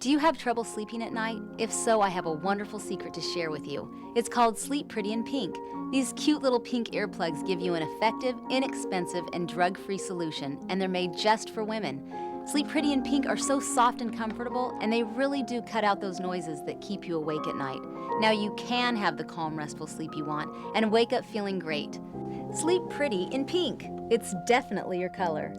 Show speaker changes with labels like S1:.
S1: Do you have trouble sleeping at night? If so, I have a wonderful secret to share with you. It's called Sleep Pretty in Pink. These cute little pink earplugs give you an effective, inexpensive, and drug-free solution, and they're made just for women. Sleep Pretty in Pink are so soft and comfortable, and they really do cut out those noises that keep you awake at night. Now you can have the calm, restful sleep you want and wake up feeling great. Sleep Pretty in Pink. It's definitely your color.